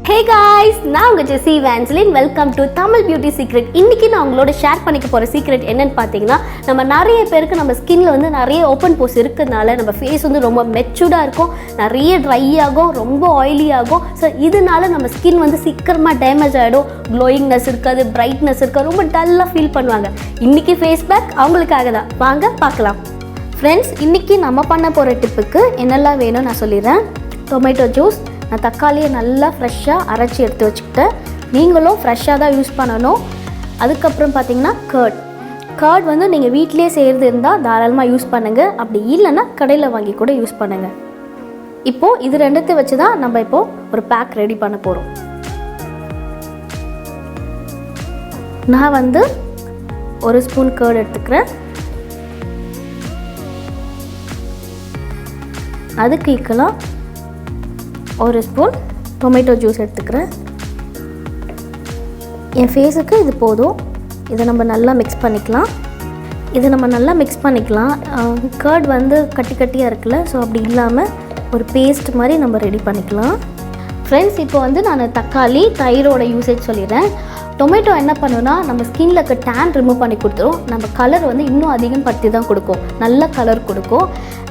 Hey guys, நான் உங்க Jessie Evangelin. Welcome to Tamilbeautysecrets. இன்னைக்கு நான் உங்களோட ஷேர் பண்ணிக்க போற சீக்ரெட் என்னன்னு பாத்தீங்கன்னா, நம்ம நிறைய பேருக்கு நம்ம ஸ்கின்ல வந்து நிறைய ஓபன் போர்ஸ் இருக்குறனால நம்ம ஃபேஸ் வந்து ரொம்ப மெச்சூர்டா இருக்கும், நிறைய ட்ரை ஆகும், ரொம்ப ஆயிலி ஆகும். ஸோ இதனால நம்ம ஸ்கின் வந்து சீக்கிரமா டேமேஜ் ஆயிடும், க்ளோயிங்னஸ் இருக்காது, பிரைட்னஸ் இருக்காது, ரொம்ப டல்லா ஃபீல் பண்ணுவாங்க. இன்னைக்கு ஃபேஸ் பேக் அவங்களுக்காக தான், வாங்க பார்க்கலாம். ஃப்ரெண்ட்ஸ், இன்னைக்கு நம்ம பண்ண போற டிப்புக்கு என்னெல்லாம் வேணும் நான் சொல்லிடுறேன். டொமேட்டோ ஜூஸ், நான் தக்காளியை நல்லா ஃப்ரெஷ்ஷாக அரைச்சி எடுத்து வச்சுக்கிட்டேன். நீங்களும் ஃப்ரெஷ்ஷாக தான் யூஸ் பண்ணணும். அதுக்கப்புறம் பார்த்தீங்கன்னா கர்ட் வந்து நீங்கள் வீட்டிலே செய்கிறது இருந்தால் தாராளமாக யூஸ் பண்ணுங்கள். அப்படி இல்லைன்னா கடையில் வாங்கி கூட யூஸ் பண்ணுங்கள். இப்போது இது ரெண்டுத்தை வச்சு தான் நம்ம இப்போது ஒரு பேக் ரெடி பண்ண போகிறோம். நான் வந்து ஒரு ஸ்பூன் கர்ட் எடுத்துக்கிறேன். அதுக்கு ஈக்குவலாக ஒரு ஸ்பூன் டொமேட்டோ ஜூஸ் எடுத்துக்கிறேன். என் ஃபேஸுக்கு இது போதும். இதை நம்ம நல்லா மிக்ஸ் பண்ணிக்கலாம். கர்ட் வந்து கட்டி கட்டியாக இருக்குல்ல, ஸோ அப்படி இல்லாமல் ஒரு பேஸ்ட் மாதிரி நம்ம ரெடி பண்ணிக்கலாம். ஃப்ரெண்ட்ஸ், இப்போ வந்து நான் தக்காளி தயிரோட யூசேஜ் சொல்லிடுறேன். டொமேட்டோ என்ன பண்ணுன்னா நம்ம ஸ்கின்ல இருக்க டேன் ரிமூவ் பண்ணி கொடுத்துரும். நம்ம கலர் வந்து இன்னும் அதிகம் படுத்தி தான் கொடுக்கும், நல்ல கலர் கொடுக்கும்.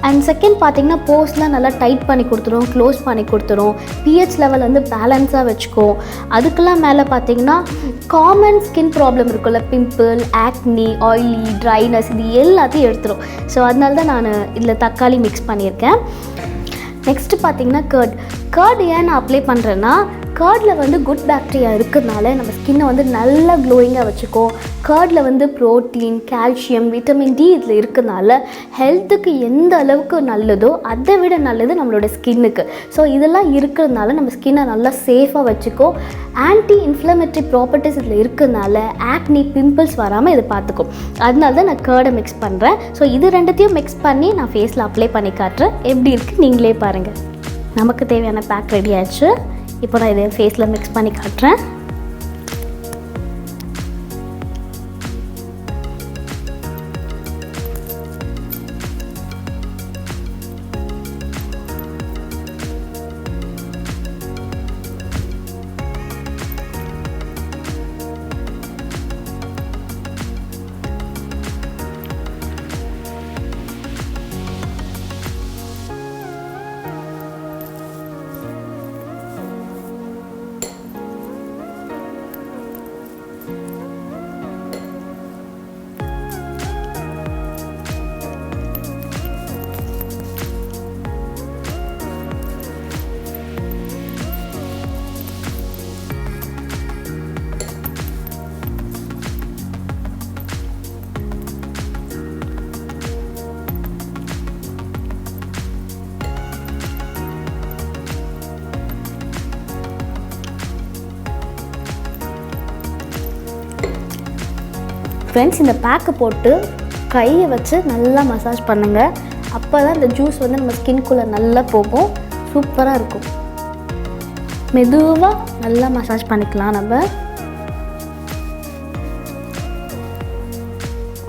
அண்ட் செகண்ட் பார்த்திங்கன்னா போர்ஸ்லாம் நல்லா டைட் பண்ணி கொடுத்துரும், க்ளோஸ் பண்ணி கொடுத்துரும். பிஹெச் லெவல் வந்து பேலன்ஸாக வச்சுக்கும். அதுக்கெல்லாம் மேலே பார்த்திங்கன்னா காமன் ஸ்கின் ப்ராப்ளம் இருக்குல்ல, பிம்பிள், ஆக்னி, ஆயிலி, ட்ரைனஸ், இது எல்லாத்தையும் எடுத்துரும். ஸோ அதனால தான் நான் இதில் தக்காளி மிக்ஸ் பண்ணியிருக்கேன். நெக்ஸ்ட்டு பார்த்திங்கன்னா கர்ட் ஏன் நான் அப்ளை பண்ணுறேன்னா, கர்டில் வந்து குட் பாக்டீரியா இருக்கிறதுனால நம்ம ஸ்கின்னை வந்து நல்லா க்ளோயிங்காக வச்சுக்கோ. கர்டில் வந்து ப்ரோட்டீன், கால்சியம், விட்டமின் டி இதில் இருக்கிறதுனால ஹெல்த்துக்கு எந்த அளவுக்கு நல்லதோ அதை விட நல்லது நம்மளோட ஸ்கின்னுக்கு. ஸோ இதெல்லாம் இருக்கிறதுனால நம்ம ஸ்கின்னை நல்லா சேஃபாக வச்சுக்கோ. ஆன்டி இன்ஃப்ளமேட்டரி ப்ராப்பர்ட்டிஸ் இதில் இருக்கிறதுனால ஆக்னி, பிம்பிள்ஸ் வராமல் இதை பார்த்துக்கும். அதனால தான் நான் கர்டை மிக்ஸ் பண்ணுறேன். ஸோ இது ரெண்டுத்தையும் மிக்ஸ் பண்ணி நான் ஃபேஸில் அப்ளை பண்ணி காட்டுறேன். எப்படி இருக்குது நீங்களே பாருங்கள். நமக்கு தேவையான பேக் ரெடி ஆயிடுச்சு. இப்போ நான் இதை ஃபேஸில் மிக்ஸ் பண்ணி காட்டுறேன். ஃப்ரெண்ட்ஸ், இந்த பேக்கை போட்டு கையை வச்சு நல்லா மசாஜ் பண்ணுங்கள். அப்போ தான் இந்த ஜூஸ் வந்து நம்ம ஸ்கின்குள்ளே நல்லா போகும், சூப்பராக இருக்கும். மெதுவாக நல்லா மசாஜ் பண்ணிக்கலாம் நம்ம.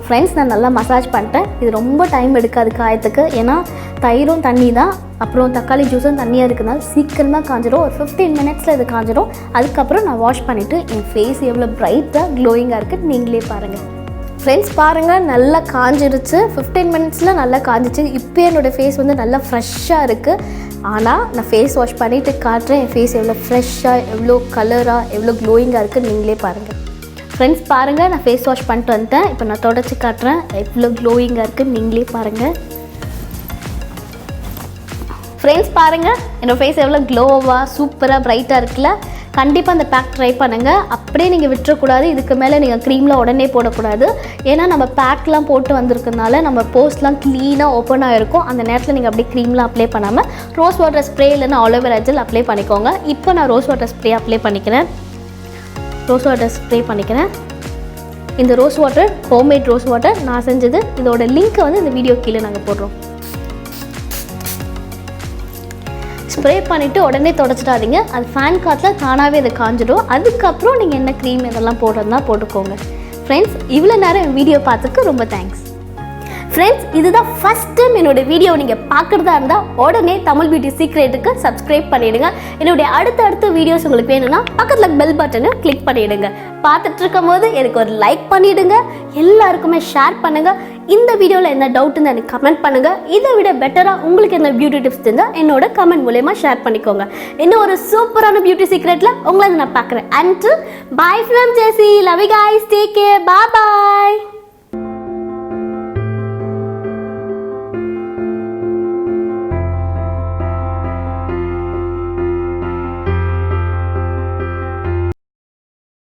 ஃப்ரெண்ட்ஸ், நான் நல்லா மசாஜ் பண்ணிட்டேன். இது ரொம்ப டைம் எடுக்காது காயத்துக்கு, ஏன்னா தயிரும் தண்ணி தான், அப்புறம் தக்காளி ஜூஸும் தண்ணியாக இருக்கிறதுனால சீக்கிரமாக காஞ்சிடும். ஒரு 15 மினிட்ஸில் இது காஞ்சிடும். அதுக்கப்புறம் நான் வாஷ் பண்ணிவிட்டு என் ஃபேஸ் எவ்வளோ ப்ரைட்டாக க்ளோயிங்காக இருக்குது நீங்களே பாருங்கள். ஃப்ரெண்ட்ஸ், பாருங்கள், நல்லா காஞ்சிருச்சு. 15 மினிட்ஸில் நல்லா காஞ்சிச்சு. இப்போ என்னோடய ஃபேஸ் வந்து நல்லா ஃப்ரெஷ்ஷாக இருக்குது. ஆனால் நான் ஃபேஸ் வாஷ் பண்ணிவிட்டு காட்டுறேன் என் ஃபேஸ் எவ்வளோ ஃப்ரெஷ்ஷாக, எவ்வளோ கலராக, எவ்வளோ க்ளோயிங்காக இருக்குது நீங்களே பாருங்கள். ஃப்ரெண்ட்ஸ், பாருங்கள், நான் ஃபேஸ் வாஷ் பண்ணிட்டு வந்துட்டேன். இப்போ நான் தொடச்சி காட்டுறேன் எவ்வளோ க்ளோயிங்காக இருக்குது நீங்களே பாருங்கள். ஃப்ரெண்ட்ஸ், பாருங்கள் என்னோடய ஃபேஸ் எவ்வளோ க்ளோவாக, சூப்பராக, ப்ரைட்டாக இருக்குல்ல. கண்டிப்பாக அந்த பேக் ட்ரை பண்ணுங்கள். அப்படியே நீங்கள் விட்டுறக்கூடாது. இதுக்கு மேலே நீங்கள் க்ரீம்லாம் உடனே போடக்கூடாது. ஏன்னா நம்ம பேக்லாம் போட்டு வந்திருக்கனால நம்ம போஸ்ட்லாம் க்ளீனாக ஓப்பன் ஆகிருக்கும். அந்த நேரத்தில் நீங்கள் அப்படியே க்ரீம்லாம் அப்ளை பண்ணாமல் ரோஸ் வாட்டர் ஸ்ப்ரே இல்லைன்னா ஆலோவேரா ஜெல் அப்ளை பண்ணிக்கோங்க. இப்போ நான் ரோஸ் வாட்டர் ஸ்ப்ரே அப்ளை பண்ணிக்கிறேன். இந்த rose water homemade rose water நான் செஞ்சது. இதோட லிங்க்கை வந்து இந்த வீடியோ கீழே நாங்கள் போடுறோம். ஸ்ப்ரே பண்ணிவிட்டு உடனே தொடச்சிடாதீங்க. அது ஃபேன் காற்றுல தானாகவே அதை காஞ்சிடும். அதுக்கப்புறம் நீங்கள் என்ன க்ரீம் இதெல்லாம் போடுறதுனா போட்டுக்கோங்க. ஃப்ரெண்ட்ஸ், இவ்வளோ நேரம் வீடியோ பார்த்துக்கு ரொம்ப தேங்க்ஸ். ஃப்ரெண்ட்ஸ், இதுதான் ஃபர்ஸ்ட் டைம் என்னோட வீடியோ நீங்கள் பார்க்குறதா இருந்தால் உடனே தமிழ் பியூட்டி சீக்ரெட்டுக்கு சப்ஸ்கிரைப் பண்ணிவிடுங்க. என்னுடைய அடுத்த வீடியோஸ் உங்களுக்கு வேணும்னா பக்கத்தில் பெல் பட்டனை கிளிக் பண்ணிவிடுங்க. பார்த்துட்டு இருக்கும் போது எனக்கு ஒரு லைக் பண்ணிவிடுங்க, எல்லாருக்குமே ஷேர் பண்ணுங்கள். இந்த வீடியோவில் என்ன டவுட்னு எனக்கு கமெண்ட் பண்ணுங்கள். இதை விட பெட்டராக உங்களுக்கு என்ன பியூட்டி டிப்ஸ் இருந்தால் என்னோட கமெண்ட் மூலமா ஷேர் பண்ணிக்கோங்க. இன்னும் ஒரு சூப்பரான பியூட்டி சீக்ரெட்டில் உங்களை நான் பார்க்குறேன். Until bye from Jessie. Love you guys. Take care. Bye bye.